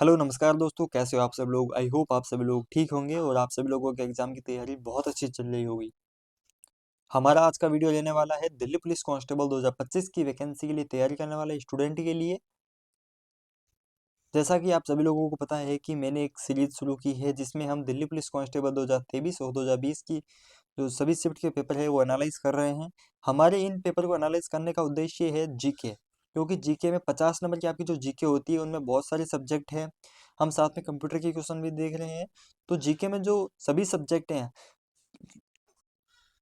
Hello नमस्कार दोस्तों, कैसे हो आप सब लोग। आई होप आप सभी लोग ठीक होंगे और आप सभी लोगों के एग्जाम की तैयारी बहुत अच्छी चल रही होगी। हमारा आज का वीडियो लेने वाला है दिल्ली पुलिस कांस्टेबल 2025 की वैकेंसी के लिए तैयारी करने वाले स्टूडेंट के लिए। जैसा कि आप सभी लोगों को पता है कि मैंने एक सीरीज शुरू की है जिसमें हम दिल्ली पुलिस कांस्टेबल 2023 और 2020 की जो सभी शिफ्ट के पेपर है वो एनालाइज कर रहे हैं। हमारे इन पेपर को एनालाइज करने का उद्देश्य है जीके, क्योंकि जीके में 50 नंबर की आपकी जो जीके होती है उनमें बहुत सारे सब्जेक्ट हैं। हम साथ में कंप्यूटर के क्वेश्चन भी देख रहे हैं। तो जीके में जो सभी सब्जेक्ट हैं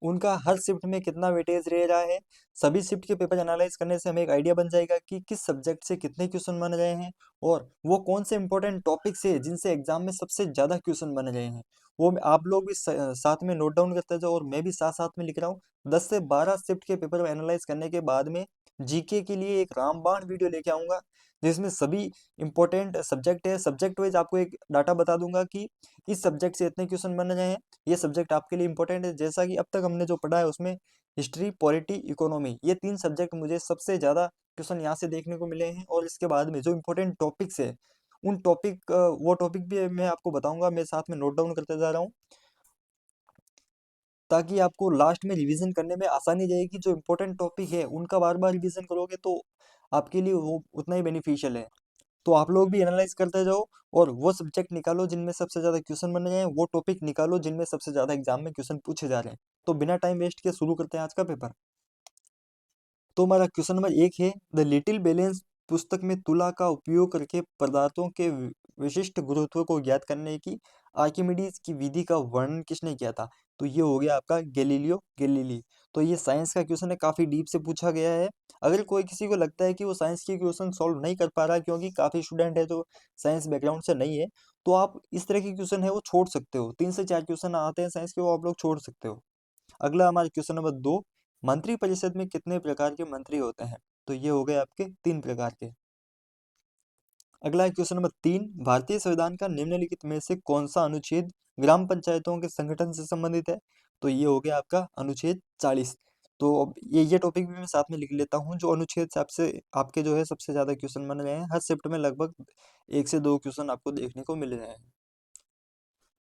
उनका हर शिफ्ट में कितना वेटेज रह रहा है, सभी शिफ्ट के पेपर एनालाइज करने से हमें एक आइडिया बन जाएगा कि किस सब्जेक्ट से कितने क्वेश्चन बन रहे हैं और वो कौन से इंपॉर्टेंट टॉपिक्स है जिनसे एग्जाम में सबसे ज्यादा क्वेश्चन बन रहे हैं। वो आप लोग भी साथ में नोट डाउन करते जाओ और मैं भी साथ साथ में लिख रहा हूँ। 10 से 12 शिफ्ट के पेपर एनालाइज करने के बाद में जीके के लिए एक रामबाण वीडियो लेके आऊंगा जिसमें सभी इंपॉर्टेंट सब्जेक्ट है, सब्जेक्ट वाइज आपको एक डाटा बता दूंगा कि इस सब्जेक्ट से इतने क्वेश्चन बन रहे हैं। ये सब्जेक्ट आपके लिए इंपॉर्टेंट है। जैसा कि अब तक हमने जो पढ़ा है उसमें हिस्ट्री, पॉलिटी, इकोनॉमी, ये 3 सब्जेक्ट मुझे सबसे ज़्यादा क्वेश्चन यहाँ से देखने को मिले हैं। और इसके बाद में जो इंपॉर्टेंट टॉपिक्स है उन टॉपिक वो टॉपिक भी मैं आपको बताऊंगा, मैं साथ में नोट डाउन करते जा रहा हूँ ताकि आपको लास्ट में रिवीजन करने में आसानी रहेगी। जो इंपॉर्टेंट टॉपिक है उनका बार बार रिवीजन करोगे तो आपके लिए वो उतना ही बेनिफिशियल है। तो आप लोग भी एनालाइज करते जाओ और वो सब्जेक्ट निकालो जिनमें सबसे ज्यादा क्वेश्चन बन रहे हैं, वो टॉपिक निकालो जिनमें सबसे ज्यादा एग्जाम में क्वेश्चन पूछे जा रहे हैं। तो बिना टाइम वेस्ट के शुरू करते हैं आज का पेपर। तो हमारा क्वेश्चन नंबर 1 है, द लिटिल बैलेंस पुस्तक में तुला का उपयोग करके पदार्थों के विशिष्ट गुरुत्व को ज्ञात करने की आर्किमिडीज की विधि का वर्णन किसने किया था। तो ये हो गया आपका गैलीलियो गैलीली। तो ये साइंस का क्वेश्चन है, काफी डीप से पूछा गया है। अगर कोई किसी को लगता है कि वो साइंस के क्वेश्चन सॉल्व नहीं कर पा रहा है क्योंकि काफी स्टूडेंट है जो साइंस बैकग्राउंड से नहीं है, तो आप इस तरह के क्वेश्चन है वो छोड़ सकते हो। 3 से 4 क्वेश्चन आते हैं साइंस के, वो आप लोग छोड़ सकते हो। अगला हमारा क्वेश्चन नंबर 2, मंत्री परिषद में कितने प्रकार के मंत्री होते हैं। तो ये हो गए आपके 3 प्रकार के। अगला है क्वेश्चन नंबर 3, भारतीय संविधान का निम्नलिखित में से कौन सा अनुच्छेद ग्राम पंचायतों के संगठन से संबंधित है। तो ये हो गया आपका अनुच्छेद 40। तो अब ये टॉपिक भी मैं साथ में लिख लेता हूँ। जो अनुच्छेद से आपसे आपके जो है सबसे ज्यादा क्वेश्चन बन रहे हैं, हर शिफ्ट में लगभग 1 से 2 क्वेश्चन आपको देखने को मिल रहे हैं।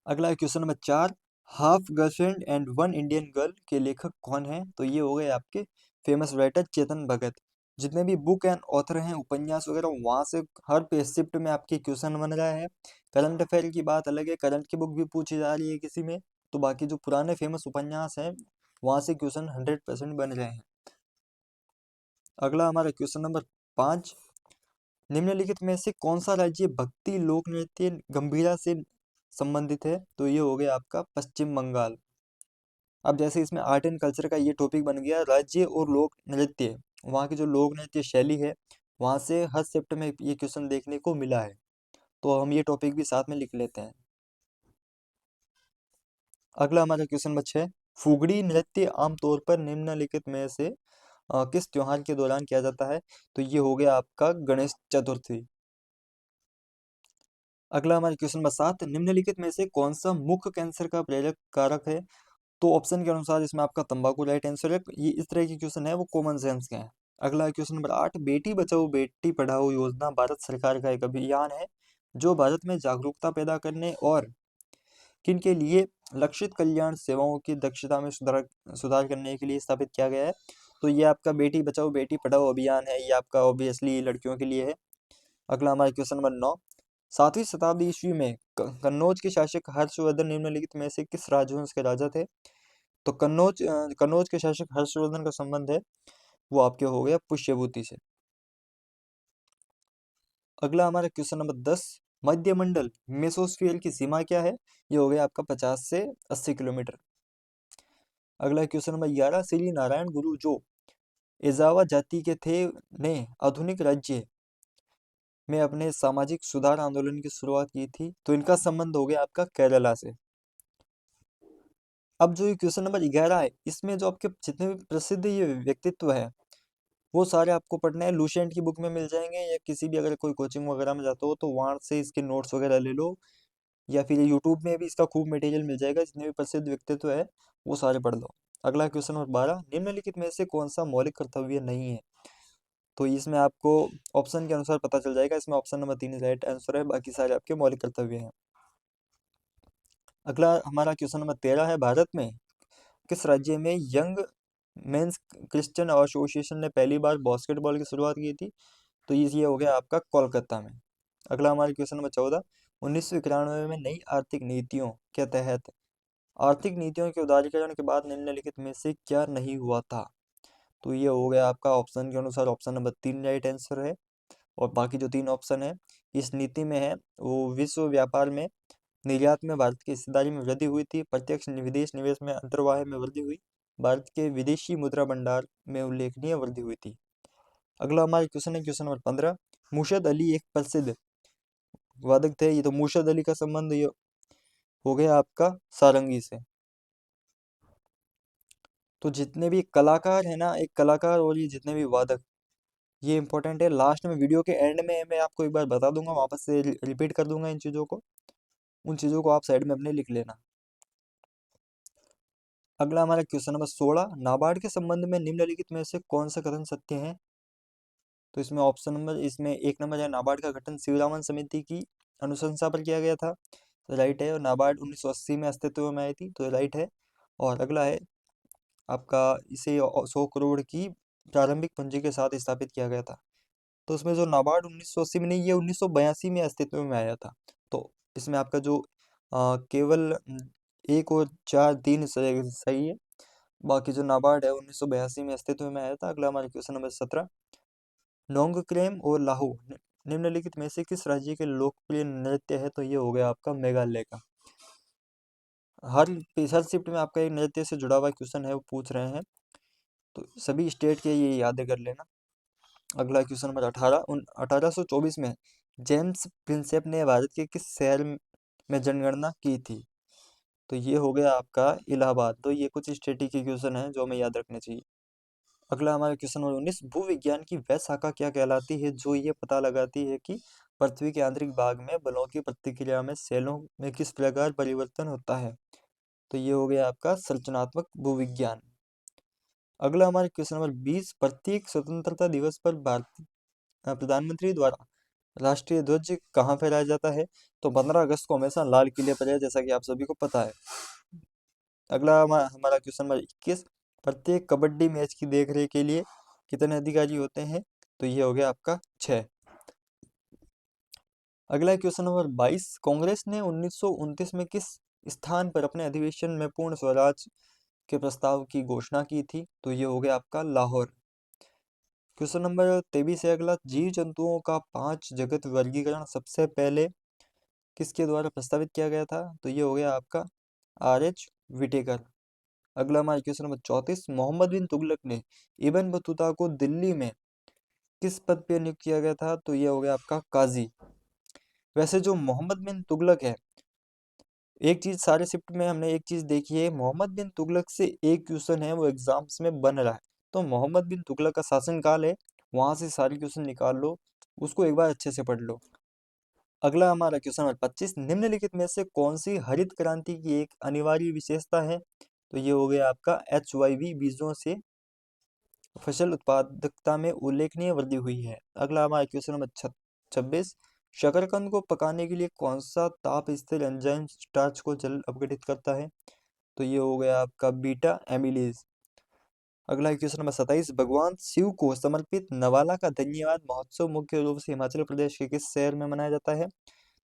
अगला है question number 4, half girlfriend and one Indian girl के लेखक कौन है। तो ये हो गए आपके फेमस राइटर चेतन भगत। जितने भी बुक एंड ऑथर हैं, उपन्यास वगैरह, वहां से हर पेज शिफ्ट में आपके क्वेश्चन बन रहा है। करंट अफेयर की बात अलग है, करंट की बुक भी पूछी जा रही है किसी में, तो बाकी जो पुराने फेमस उपन्यास हैं वहां से क्वेश्चन 100% बन रहे हैं। अगला हमारा क्वेश्चन नंबर 5, निम्नलिखित में से कौन सा राज्य भक्ति लोक नृत्य गंभीरा से संबंधित है। तो ये हो गया आपका पश्चिम बंगाल। अब जैसे इसमें आर्ट एंड कल्चर का ये टॉपिक बन गया, राज्य और लोक नृत्य, वहाँ की जो लोक नृत्य शैली है वहाँ से हर शिफ्ट में ये क्वेश्चन देखने को मिला है। तो हम ये टॉपिक भी साथ में लिख लेते हैं। अगला हमारा क्वेश्चन नंबर 6, फुगड़ी नृत्य आमतौर पर निम्नलिखित में से किस त्योहार के दौरान किया जाता है। तो ये हो गया आपका गणेश चतुर्थी। अगला हमारा क्वेश्चन नंबर 7, निम्नलिखित में से कौन सा मुख्य कैंसर का प्रेरक कारक है। तो ऑप्शन के अनुसार इसमें आपका तंबाकू राइट आंसर है। ये इस तरह के क्वेश्चन है वो कॉमन सेंस के हैं। अगला क्वेश्चन नंबर 8, बेटी बचाओ बेटी पढ़ाओ योजना भारत सरकार का एक अभियान है जो भारत में जागरूकता पैदा करने और किन के लिए लक्षित कल्याण सेवाओं की दक्षता में सुधार सुधार करने के लिए स्थापित किया गया है। तो ये आपका बेटी बचाओ बेटी पढ़ाओ अभियान है, ये आपका ऑब्वियसली लड़कियों के लिए है। अगला हमारा क्वेश्चन नंबर 9, 7वीं शताब्दी ईस्वी में कन्नौज के शासक हर्षवर्धन निम्नलिखित में से किस राजवंश के राजा थे। तो कन्नौज के शासक हर्षवर्धन का संबंध है वो आपके हो गया पुष्यभूति से। अगला हमारा क्वेश्चन नंबर 10, मध्यमंडल मेसोस्फीयर की सीमा क्या है। ये हो गया आपका 50 से 80 किलोमीटर। अगला क्वेश्चन नंबर 11, श्री नारायण गुरु जो एजावा जाति के थे ने आधुनिक राज्य में अपने सामाजिक सुधार आंदोलन की शुरुआत की थी। तो इनका संबंध हो गया आपका केरला से। अब जो ये क्वेश्चन नंबर 11 है, इसमें जो आपके जितने भी प्रसिद्ध ये व्यक्तित्व है वो सारे आपको पढ़ने हैं। लुसेंट की बुक में मिल जाएंगे या किसी भी अगर कोई कोचिंग वगैरह में जाते हो तो वहां से इसके नोट्स वगैरह ले लो, या फिर यूट्यूब में भी इसका खूब मटेरियल मिल जाएगा। जितने भी प्रसिद्ध व्यक्तित्व है वो सारे पढ़ लो। अगला क्वेश्चन नंबर 12, निम्नलिखित में से कौन सा मौलिक कर्तव्य नहीं है। तो इसमें आपको ऑप्शन के अनुसार पता चल जाएगा। इसमें ऑप्शन नंबर 3 राइट आंसर है, बाकी सारे आपके मौलिक कर्तव्य हैं। अगला हमारा क्वेश्चन नंबर 13 है, भारत में किस राज्य में यंग मेंस क्रिश्चियन एसोसिएशन ने पहली बार बास्केटबॉल की शुरुआत की थी? तो ये हो गया आपका कोलकाता में। अगला हमारा क्वेश्चन नंबर 14, 1991 में नई आर्थिक नीतियों के तहत आर्थिक नीतियों के उदारीकरण के बाद निम्नलिखित में से क्या नहीं हुआ था? तो ये हो गया आपका ऑप्शन के अनुसार ऑप्शन नंबर 3 राइट आंसर है। और बाकी जो 3 ऑप्शन है इस नीति में है वो विश्व व्यापार में निर्यात में भारत की हिस्सेदारी में वृद्धि हुई थी, प्रत्यक्ष विदेश निवेश में अंतर्वाह में वृद्धि हुई, भारत के विदेशी मुद्रा भंडार में उल्लेखनीय वृद्धि हुई थी। अगला हमारा क्वेश्चन है क्वेश्चन नंबर 15, मुर्शद अली एक प्रसिद्ध वादक थे। ये तो मुर्शद अली का संबंध ये हो गया आपका सारंगी से। तो जितने भी कलाकार है ना, एक कलाकार और ये जितने भी वादक, ये इंपॉर्टेंट है। लास्ट में वीडियो के एंड में मैं आपको एक बार बता दूंगा, वापस से रिपीट कर दूंगा इन चीज़ों को। उन चीज़ों को आप साइड में अपने लिख लेना। अगला हमारा क्वेश्चन नंबर 16, नाबार्ड के संबंध में निम्नलिखित में से कौन सा कथन सत्य है? तो इसमें ऑप्शन नंबर इसमें 1 नंबर है, नाबार्ड का गठन शिवरामन समिति की अनुशंसा पर किया गया था, तो राइट है। और नाबार्ड 1980 में अस्तित्व में आई थी, तो राइट है। और अगला है आपका, इसे 100 करोड़ की प्रारंभिक पूंजी के साथ स्थापित किया गया था। तो उसमें जो नाबार्ड 1980 में नहीं, ये 1982 में अस्तित्व में आया था। तो इसमें आपका जो केवल 1 और 4 3 सही है। बाकी जो नाबार्ड है 1982 में अस्तित्व में आया था। अगला हमारा क्वेश्चन नंबर 17, नोंगक्रेम और लाहो निम्नलिखित में से किस राज्य के लोकप्रिय नृत्य है? तो ये हो गया आपका मेघालय का। हर शिफ्ट में आपका एक नृत्य से जुड़ा हुआ क्वेश्चन है वो पूछ रहे हैं, तो सभी स्टेट के ये याद कर लेना। अगला क्वेश्चन नंबर 18, 1824 में जेम्स प्रिंसेप ने भारत के किस शहर में जनगणना की थी? तो ये हो गया आपका इलाहाबाद। तो ये कुछ स्टेटी के क्वेश्चन हैं जो हमें याद रखने चाहिए। अगला हमारा क्वेश्चन नंबर 19, भूविज्ञान की वह शाखा क्या कहलाती है जो ये पता लगाती है कि पृथ्वी के आंतरिक भाग में बलों की प्रतिक्रिया में सेलों में किस प्रकार परिवर्तन होता है? तो ये हो गया आपका संरचनात्मक भूविज्ञान। अगला हमारा क्वेश्चन नंबर 20, प्रत्येक स्वतंत्रता दिवस पर भारत प्रधानमंत्री द्वारा राष्ट्रीय ध्वज कहाँ फहराया जाता है? तो 15 अगस्त को हमेशा लाल किले पर है, जैसा कि आप सभी को पता है। अगला हमारा क्वेश्चन नंबर 21, प्रत्येक कबड्डी मैच की देखरेख के लिए कितने अधिकारी होते हैं? तो ये हो गया आपका 6। अगला क्वेश्चन नंबर 22, कांग्रेस ने 1929 में किस स्थान पर अपने अधिवेशन में पूर्ण स्वराज के प्रस्ताव की घोषणा की थी? तो ये हो गया आपका लाहौर। क्वेश्चन नंबर 23 है अगला, जीव जंतुओं का 5 जगत वर्गीकरण सबसे पहले किसके द्वारा प्रस्तावित किया गया था? तो ये हो गया आपका R.H. विटेकर। अगला हमारा क्वेश्चन नंबर 34, मोहम्मद बिन तुगलक ने इब्न बतूता को दिल्ली में किस पद पे नियुक्त किया गया था? तो ये हो गया आपका काजी। वैसे जो मोहम्मद बिन तुगलक है, एक चीज सारे शिफ्ट में हमने एक चीज देखी है, मोहम्मद बिन तुगलक से एक क्वेश्चन है वो एग्जाम्स में बन रहा है। तो मोहम्मद बिन तुगलक का शासनकाल है, वहां से सारे क्वेश्चन निकाल लो, उसको एक बार अच्छे से पढ़ लो। अगला हमारा क्वेश्चन नंबर 25, निम्नलिखित में से कौन सी हरित क्रांति की एक अनिवार्य विशेषता है? तो ये हो गया आपका HYV बीजों से फसल उत्पादकता में उल्लेखनीय वृद्धि हुई है। अगला हमारा क्वेश्चन नंबर 26, शकरकंद को पकाने के लिए कौन सा ताप स्थिर एंजाइम स्टार्च को जल्द अपघटित करता है? तो ये हो गया आपका बीटा एमिलेज। अगला क्वेश्चन नंबर 27, भगवान शिव को समर्पित नवाला का धन्यवाद महोत्सव मुख्य रूप से हिमाचल प्रदेश के किस शहर में मनाया जाता है?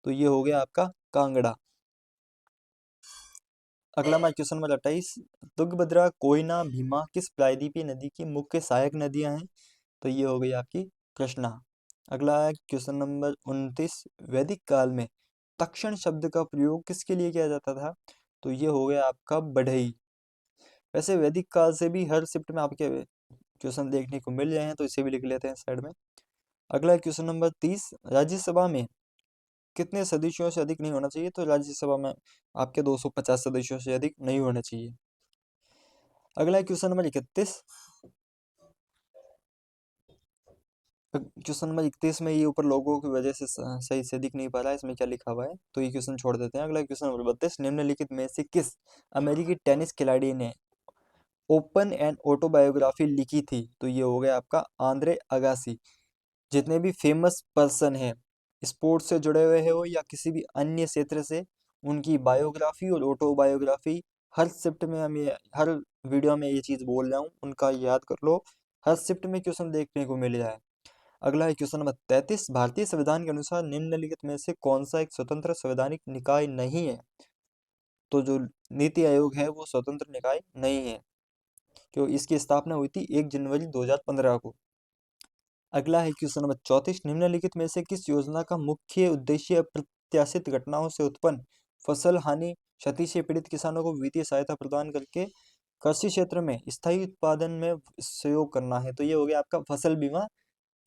तो ये हो गया आपका कांगड़ा। अगला हमारा क्वेश्चन नंबर 28, तुंगभद्रा, कोयना, भीमा किस प्रायद्वीपीय नदी की मुख्य सहायक नदियां हैं? तो ये हो गई आपकी कृष्णा। अगला है क्वेश्चन नंबर 29, वैदिक काल में तक्षण शब्द का प्रयोग किसके लिए किया जाता था? तो ये हो गया आपका बढ़ई। वैसे वैदिक काल से भी हर शिफ्ट में आपके क्वेश्चन देखने को मिल रहे हैं, तो इसे भी लिख लेते हैं साइड में। अगला क्वेश्चन नंबर 30, राज्यसभा में कितने सदस्यों से अधिक नहीं होना चाहिए? तो राज्यसभा में आपके 250 सदस्यों से अधिक नहीं होना चाहिए। अगला क्वेश्चन नंबर 31, क्वेश्चन नंबर 31 में ये ऊपर लोगों की वजह से सही से दिख नहीं पा रहा है, इसमें क्या लिखा हुआ है, तो ये क्वेश्चन छोड़ देते हैं। अगला क्वेश्चन नंबर 32, निम्नलिखित में से किस अमेरिकी टेनिस खिलाड़ी ने ओपन एंड ऑटोबायोग्राफी लिखी थी? तो ये हो गया आपका आंद्रे अगासी। जितने भी फेमस पर्सन हैं, स्पोर्ट्स से जुड़े हुए हो या किसी भी अन्य क्षेत्र से, उनकी बायोग्राफी और ऑटोबायोग्राफी हर शिफ्ट में हर वीडियो में ये चीज़ बोल रहा हूँ, उनका याद कर लो। हर शिफ्ट में क्वेश्चन देखने को मिल जाए। अगला है क्वेश्चन नंबर 33। भारतीय संविधान के अनुसार निम्नलिखित में से कौन सा एक स्वतंत्र संवैधानिक निकाय नहीं है? तो जो नीति आयोग है वो स्वतंत्र निकाय नहीं है, क्यों? इसकी स्थापना हुई थी 1 जनवरी 2015 को। अगला है क्वेश्चन नंबर 34। निम्नलिखित में से किस योजना का मुख्य उद्देश्य अप्रत्याशित घटनाओं से उत्पन्न फसल हानि क्षति से पीड़ित किसानों को वित्तीय सहायता प्रदान करके कृषि क्षेत्र में स्थायी उत्पादन में सहयोग करना है? तो ये हो गया आपका फसल बीमा,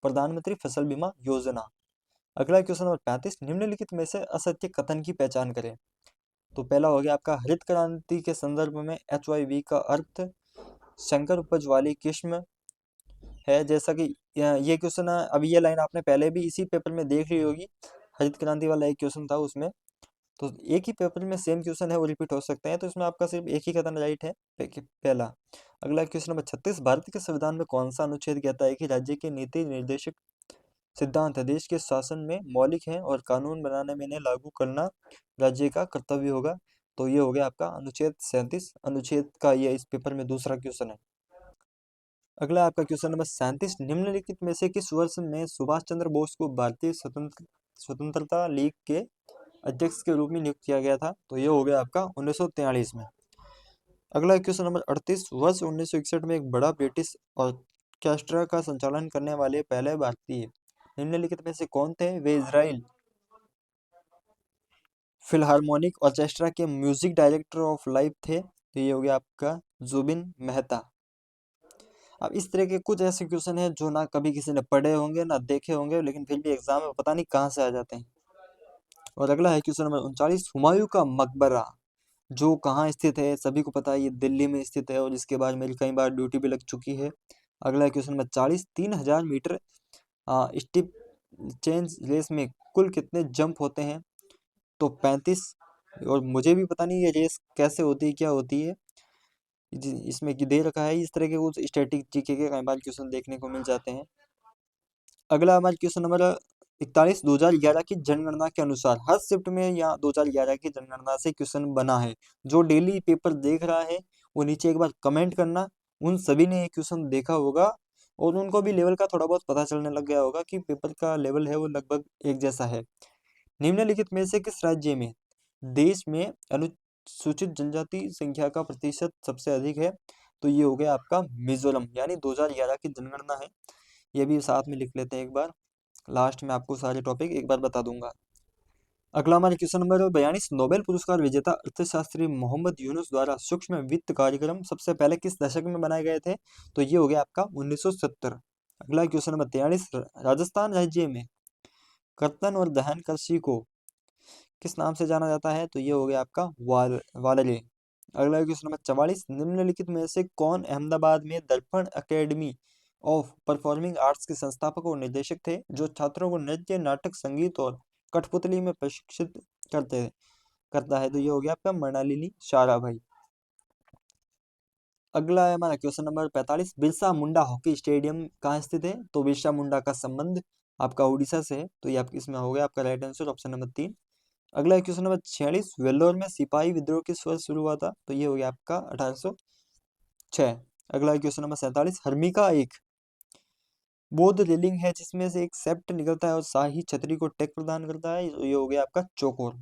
प्रधानमंत्री फसल बीमा योजना। अगला क्वेश्चन नंबर 35। निम्नलिखित में से असत्य कथन की पहचान करें। तो पहला हो गया आपका हरित क्रांति के संदर्भ में HYV का अर्थ संकर उपज वाली किस्म है। जैसा कि ये क्वेश्चन, अभी ये लाइन आपने पहले भी इसी पेपर में देख ली होगी। हरित क्रांति वाला एक क्वेश्चन था उसमें, तो एक ही पेपर में सेम क्वेश्चन है, वो रिपीट हो सकते हैं, तो इसमें आपका सिर्फ एक ही कथन राइट है, पहला। अगला क्वेश्चन नंबर 36। भारत के संविधान में कौन सा अनुच्छेद कहता है कि राज्य के नीति निर्देशक सिद्धांत देश के शासन में मौलिक है और कानून बनाने में इन्हें लागू करना राज्य का कर्तव्य होगा? तो ये हो गया आपका अनुच्छेद 37। अनुच्छेद का ये इस पेपर में दूसरा क्वेश्चन है। अगला आपका क्वेश्चन नंबर 37। निम्नलिखित में से किस वर्ष में सुभाष चंद्र बोस को भारतीय स्वतंत्रता लीग के अध्यक्ष के रूप में नियुक्त किया गया था? तो ये हो गया आपका 1943 में। अगला क्वेश्चन नंबर 38। वर्ष 1961 में एक बड़ा ब्रिटिश ऑर्केस्ट्रा का संचालन करने वाले पहले भारतीय निम्नलिखित में से कौन थे? वे इजराइल फिलहार्मोनिक ऑर्केस्ट्रा के म्यूजिक डायरेक्टर ऑफ लाइफ थे। तो ये हो गया आपका जुबिन मेहता। अब इस तरह के कुछ ऐसे क्वेश्चन हैं जो ना कभी किसी ने पढ़े होंगे ना देखे होंगे, लेकिन फिर भी एग्जाम में पता नहीं कहाँ से आ जाते हैं। और अगला है क्वेश्चन नंबर 39। हुमायूं का मकबरा जो कहाँ स्थित है? सभी को पता है ये दिल्ली में स्थित है, और इसके बाद मेरी कई बार ड्यूटी भी लग चुकी है। अगला question number 40। 3000 meter steeplechase race में कुल कितने जंप होते हैं? तो 35। और मुझे भी पता नहीं ये रेस कैसे होती है, क्या होती है, इसमें कि दे रखा है। इस तरह के कुछ स्टैटिक जीके के कई बार क्वेश्चन देखने को मिल जाते हैं। अगला हमारे क्वेश्चन नंबर 41। 2011 की जनगणना के अनुसार हर शिफ्ट में यहाँ 2011 की जनगणना से क्वेश्चन बना है। जो डेली पेपर देख रहा है वो नीचे एक बार कमेंट करना। उन सभी ने ये क्वेश्चन देखा होगा और उनको भी लेवल का थोड़ा बहुत पता चलने लग गया होगा कि पेपर का लेवल है वो लगभग एक जैसा है। निम्नलिखित में से किस राज्य में देश में अनुसूचित जनजाति संख्या का प्रतिशत सबसे अधिक है? तो ये हो गया आपका मिजोरम। यानी 2011 की जनगणना है, ये भी साथ में लिख लेते हैं एक बार। लास्ट में आपको सारे टॉपिक एक बार बता दूंगा। अगला हमारे क्वेश्चन नंबर 42। नोबेल पुरस्कार विजेता अर्थशास्त्री मोहम्मद यूनुस द्वारा सूक्ष्म वित्त कार्यक्रम सबसे पहले किस दशक में बनाए गए थे? तो ये हो गया आपका 1970। अगला क्वेश्चन नंबर 43। राजस्थान राज्य में कर्तन और दहन कृषि को किस नाम से जाना जाता है? तो ये हो गया आपका वालरे। अगला क्वेश्चन नंबर 44। निम्नलिखित में से कौन अहमदाबाद में दर्पण एकेडमी ऑफ परफॉर्मिंग आर्ट्स के संस्थापक और निर्देशक थे, जो छात्रों को नृत्य नाटक संगीत और कठपुतली में प्रशिक्षित करता है? तो ये हो गया आपका मृणालिनी साराभाई। अगला है हमारा question number 45। Birsa Munda hockey stadium कहाँ स्थित है? तो बिरसा मुंडा का संबंध आपका उड़ीसा से है, तो ये आप इसमें हो गया आपका राइट आंसर ऑप्शन नंबर 3। अगला क्वेश्चन नंबर 46। वेल्लोर में सिपाही विद्रोह किस वर्ष शुरू हुआ था? तो ये हो गया आपका 1806। अगला क्वेश्चन नंबर 47। हर्मिका एक बौद्ध रेलिंग है जिसमें से एक सेप्ट निकलता है और शाही छतरी को टेक प्रदान करता है। ये हो गया आपका चौकोर।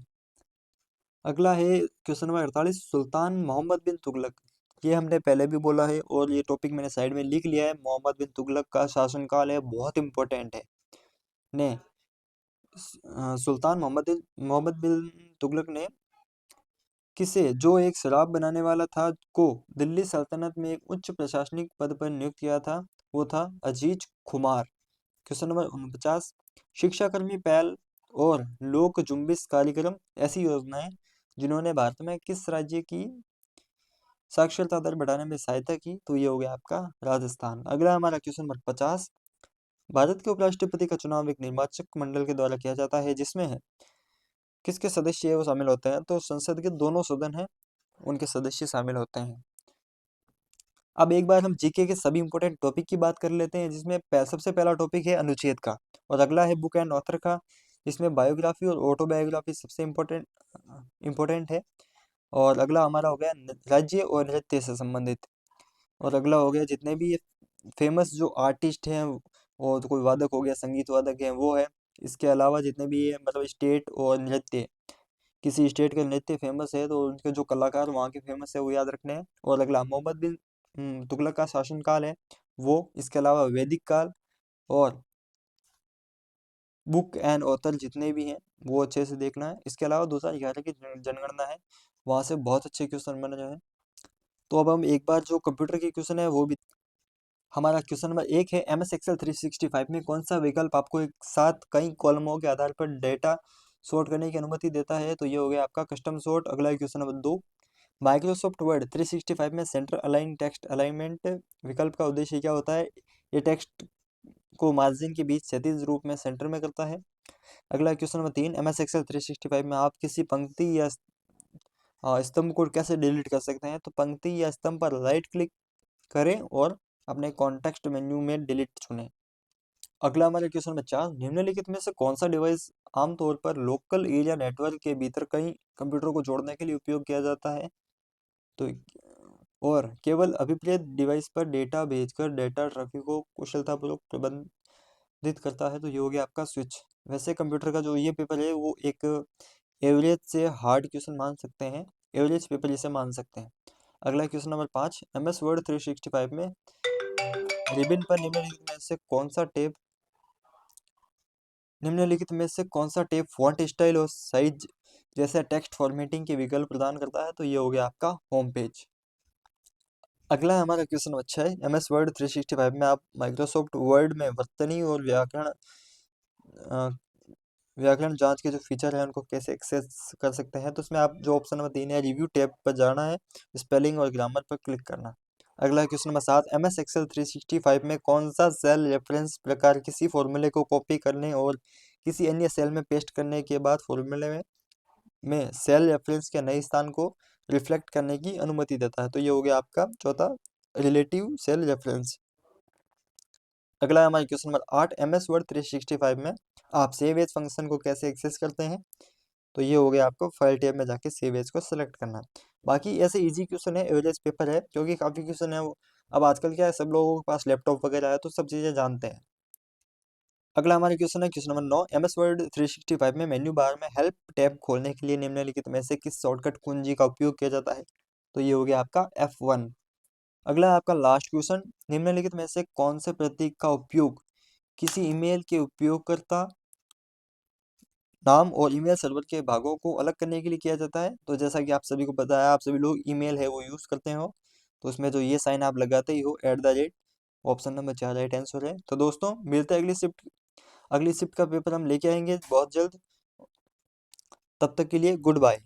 अगला है क्वेश्चन नंबर 48। सुल्तान मोहम्मद बिन तुगलक, ये हमने पहले भी बोला है और ये टॉपिक मैंने साइड में लिख लिया है। मोहम्मद बिन तुगलक का शासनकाल है, बहुत इंपॉर्टेंट है। ने सुल्तान मोहम्मद बिन तुगलक ने किसे, जो एक शराब बनाने वाला था, को दिल्ली सल्तनत में एक उच्च प्रशासनिक पद पर नियुक्त किया था? वो था अजीज खुमार। Question number 49। शिक्षाकर्मी पहल और लोक जुम्बिश कार्यक्रम ऐसी योजनाएं जिन्होंने भारत में किस राज्य की साक्षरता दर बढ़ाने में सहायता की? तो ये हो गया आपका राजस्थान। अगला हमारा क्वेश्चन नंबर 50। भारत के उपराष्ट्रपति का चुनाव एक निर्वाचक मंडल के द्वारा किया जाता है जिसमें है किसके सदस्य वो शामिल होते हैं? तो संसद के दोनों सदन हैं, उनके सदस्य शामिल होते हैं। अब एक बार हम जीके के सभी इंपॉर्टेंट टॉपिक की बात कर लेते हैं, जिसमें सबसे पहला टॉपिक है अनुच्छेद का, और अगला है बुक एंड ऑथर का, जिसमें बायोग्राफी और ऑटोबायोग्राफी सबसे इम्पोर्टेंट है। और अगला हमारा हो गया राज्य और नृत्य से संबंधित। और अगला हो गया जितने भी फेमस जो आर्टिस्ट हैं, और तो कोई वादक हो गया, संगीत वादक हैं, वो है। इसके अलावा जितने भी ये मतलब स्टेट और नृत्य, किसी स्टेट का नृत्य फेमस है तो उनके जो कलाकार वहाँ के फेमस है वो याद रखने हैं। और अगला मोहम्मद बिन तुगलक का शासनकाल है वो। इसके अलावा वैदिक काल और बुक एंड ऑथर जितने भी हैं वो अच्छे से देखना है। इसके अलावा 2011 की जनगणना है, वहाँ से बहुत अच्छे क्वेश्चन बन रहे हैं। तो अब हम एक बार जो कंप्यूटर के क्वेश्चन है वो भी, हमारा क्वेश्चन नंबर 1 है, एम एस एक्सेल 365 में कौन सा विकल्प आपको एक साथ कई कॉलमों के आधार पर डेटा सॉर्ट करने की अनुमति देता है? तो ये हो गया आपका कस्टम सॉर्ट। अगला क्वेश्चन नंबर 2, माइक्रोसॉफ्ट वर्ड 365 में सेंटर अलाइन टेक्स्ट अलाइनमेंट विकल्प का उद्देश्य क्या होता है? ये टेक्स्ट को मार्जिन के बीच क्षैतिज रूप में सेंटर में करता है। अगला question number 3, M S Excel 365 में आप किसी पंक्ति या स्तंभ को कैसे डिलीट कर सकते हैं? तो पंक्ति या स्तंभ पर राइट क्लिक करें और अपने कॉन्टेक्स्ट मेन्यू में डिलीट चुनें। अगला हमारा क्वेश्चन नंबर 4, निम्नलिखित में से कौन सा डिवाइस आमतौर पर लोकल एरिया नेटवर्क के भीतर कई कंप्यूटर को जोड़ने के लिए उपयोग किया जाता है? तो और केवल अभिप्रेत डिवाइस पर डेटा भेजकर डेटा ट्रैफिक को कुशलतापूर्वक प्रबंधित करता है? तो ये हो गया आपका स्विच। वैसे कंप्यूटर का जो ये पेपर है वो एक एवरेज से हार्ड क्वेश्चन मान सकते हैं, एवरेज पेपर इसे मान सकते हैं। अगला question number 5, M S Word 365 में रिबन पर निम्नलिखित में से कौन सा टैब फॉन्ट स्टाइल और साइज जैसे टेक्स्ट फॉर्मेटिंग के विकल्प प्रदान करता है? तो ये हो गया आपका होम पेज। अगला हमारा क्वेश्चन अच्छा है, एम एस वर्ड 365 में आप माइक्रोसॉफ्ट वर्ड में वर्तनी और व्याकरण जांच के जो फीचर है उनको कैसे एक्सेस कर सकते हैं? तो उसमें आप जो ऑप्शन नंबर 3 है, रिव्यू टैब पर जाना है, स्पेलिंग और ग्रामर पर क्लिक करना। अगला question number 7, M S Excel 365 में कौन सा सेल रेफरेंस प्रकार किसी फॉर्मूले को कॉपी करने और किसी अन्य सेल में पेस्ट करने के बाद फॉर्मूले में सेल रेफरेंस के नए स्थान को रिफ्लेक्ट करने की अनुमति देता है? तो ये हो गया आपका चौथा, रिलेटिव सेल रेफरेंस। अगला हमारा question number 8, M S Word 365 में आप सेव एज फंक्शन को कैसे एक्सेस करते हैं? तो ये हो गया आपको फाइल टैब में जाके सेव एज को सेलेक्ट करना। बाकी ऐसे इजी क्वेश्चन है, एवरेज पेपर है, क्योंकि काफ़ी क्वेश्चन है वो। अब आजकल क्या है, सब लोगों के पास लैपटॉप वगैरह है तो सब चीज़ें जानते हैं। अगला हमारा क्वेश्चन है question number 9, M S Word 365 में मेन्यू बार में हेल्प टैब खोलने के लिए निम्नलिखित में से किस शॉर्टकट कुंजी का उपयोग किया जाता है? तो ये हो गया आपका F1। अगला आपका लास्ट क्वेश्चन, निम्नलिखित में से कौन से प्रतीक का उपयोग किसी ईमेल के उपयोगकर्ता नाम और ईमेल सर्वर के भागों को अलग करने के लिए किया जाता है? तो जैसा कि आप सभी को पता है, आप सभी लोग ईमेल है वो यूज़ करते हो, तो उसमें जो ये साइन आप लगाते ही हो @ ऑप्शन नंबर 4 राइट आंसर है। तो दोस्तों मिलते हैं अगली शिफ्ट का पेपर हम लेके आएंगे बहुत जल्द। तब तक के लिए गुड बाय।